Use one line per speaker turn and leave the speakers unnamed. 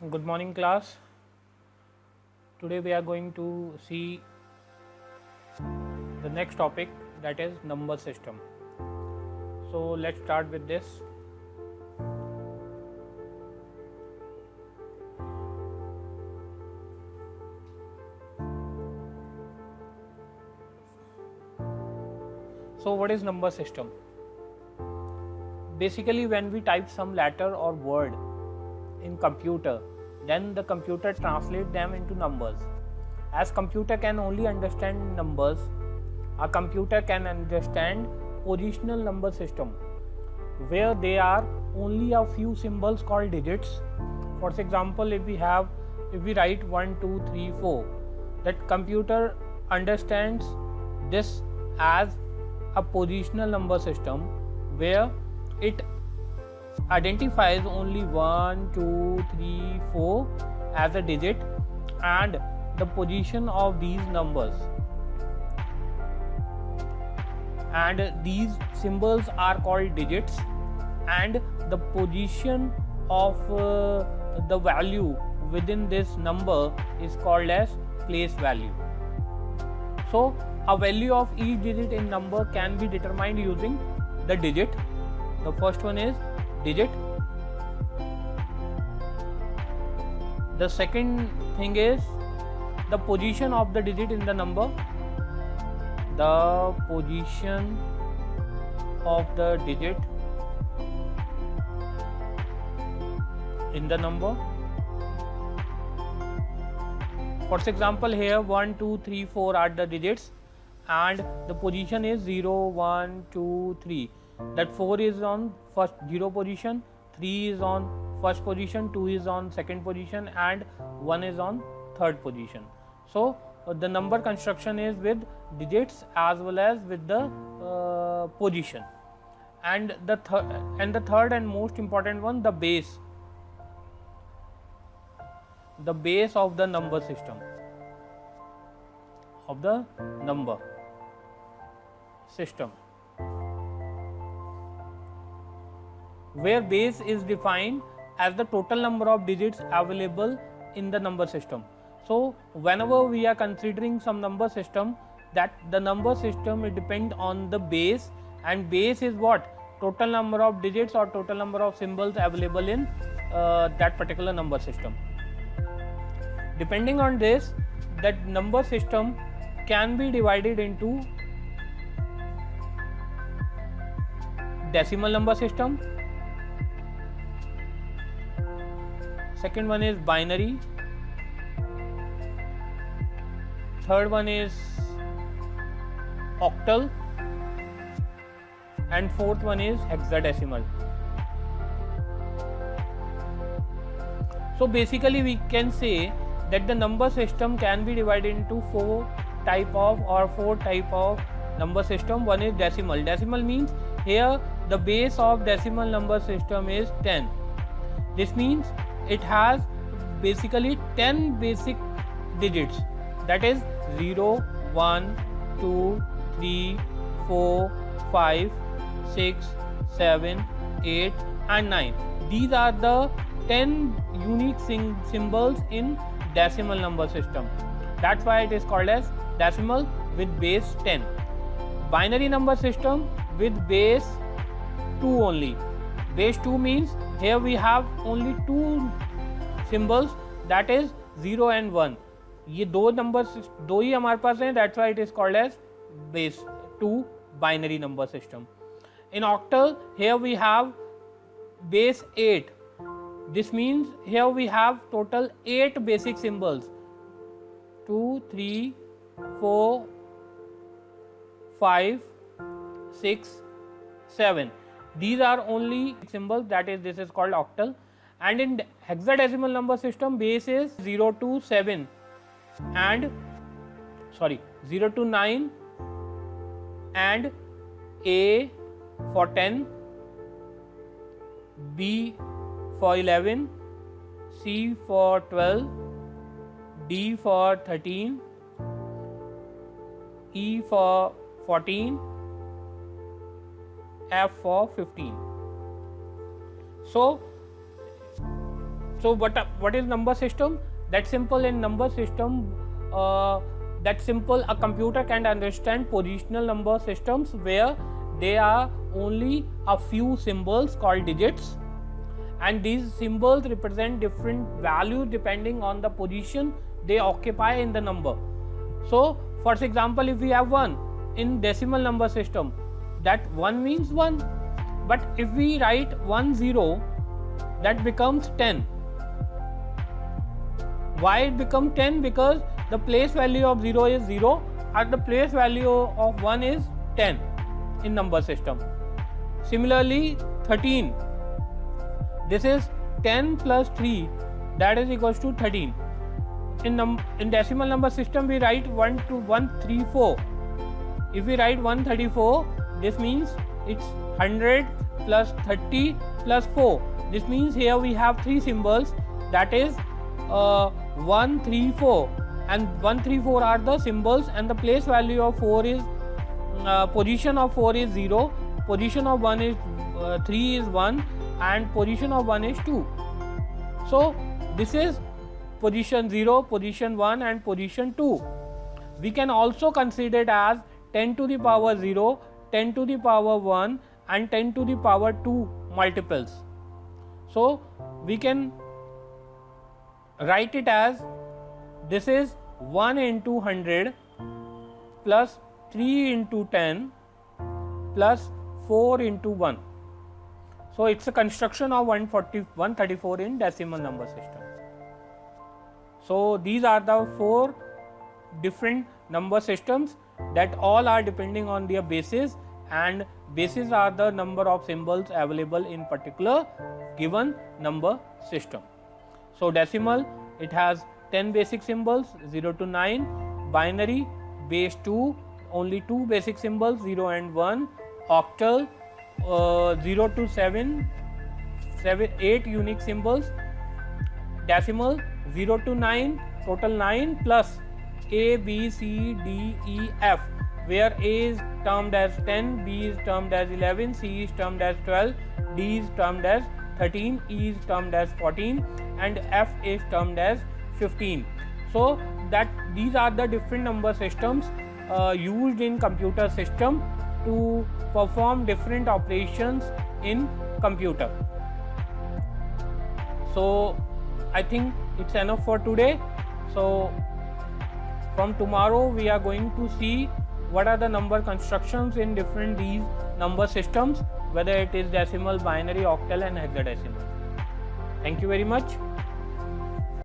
Good morning, class. Today we are going to see the next topic, that is number system. So let's start with this. So what is number system? Basically, when we type some letter or word in computer, then the computer translates them into numbers. As computer can only understand numbers, a computer can understand positional number system, where there are only a few symbols called digits. For example, if we write 1 2 3 4, that computer understands this as a positional number system, where it identifies only 1 2 3 4 as a digit and the position of these numbers, and these symbols are called digits, and the position of the value within this number is called as place value. So a value of each digit in number can be determined using the digit. The first one is digit. The second thing is the position of the digit in the number. The position of the digit in the number. For example, here 1 2 3 4 are the digits and the position is 0 1 2 3. That 4 is on first 0 position, 3 is on first position, 2 is on second position and 1 is on third position. So the number construction is with digits as well as with the position. And the third and most important one, the base. The base of the number system, of the number system, where base is defined as the total number of digits available in the number system. So whenever we are considering some number system, that the number system it depends on the base, and base is what? Total number of digits or total number of symbols available in that particular number system. Depending on this, that number system can be divided into decimal number system. Second one is binary. Third one is octal, and fourth one is hexadecimal. So basically we can say that the number system can be divided into four type of number system. One is decimal. Decimal means here the base of decimal number system is 10. This means it has basically 10 basic digits, that is 0 1 2 3 4 5 6 7 8 and 9. These are the 10 unique symbols in decimal number system. That's why it is called as decimal with base 10. Binary number system with base 2 only. Base 2 means here we have only two symbols, that is 0 and 1. ये दो numbers दो ही हमारे पास हैं, that's why it is called as base 2 binary number system. In octal, here we have base 8. This means here we have total 8 basic symbols, 2 3 4 5 6 7. These are only symbols, that is this is called octal. And in hexadecimal number system, base is 0 to 7 and 0 to 9 and A for 10, B for 11, C for 12, D for 13, E for 14, F for 15. So So what is number system? That simple. In number system, that simple, a computer can understand positional number systems where there are only a few symbols called digits, and these symbols represent different values depending on the position they occupy in the number. So for example, if we have 1 in decimal number system, that 1 means 1, but if we write 1 0, that becomes 10. Why it becomes 10? Because the place value of 0 is 0 and the place value of 1 is 10 in number system. Similarly, 13. This is 10 plus 3, that is equals to 13. In decimal number system, we write 134. If we write 134, this means it's 100 plus 30 plus 4. This means here we have 3 symbols, that is 134, and 134 are the symbols, and the place value of 4 is position of 4 is 0, position of 1 is 3 is 1, and position of 1 is 2. So this is position 0, position 1 and position 2. We can also consider it as 10 to the power 0, 10 to the power 1 and 10 to the power 2 multiples. So we can write it as, this is 1 into 100 plus 3 into 10 plus 4 into 1. So it's a construction of 134 in decimal number system. So these are the 4 different number systems that all are depending on their bases, and bases are the number of symbols available in particular given number system. So decimal, it has 10 basic symbols 0 to 9, binary base 2, only 2 basic symbols 0 and 1, octal 0 to 7, 8 unique symbols, decimal 0 to 9, total 9 plus A, B, C, D, E, F, where A is termed as 10, B is termed as 11, C is termed as 12, D is termed as 13, E is termed as 14 and F is termed as 15. So that these are the different number systems used in computer system to perform different operations in computer. So I think it's enough for today. So from tomorrow we are going to see what are the number constructions in different these number systems, whether it is decimal, binary, octal and hexadecimal. Thank you very much.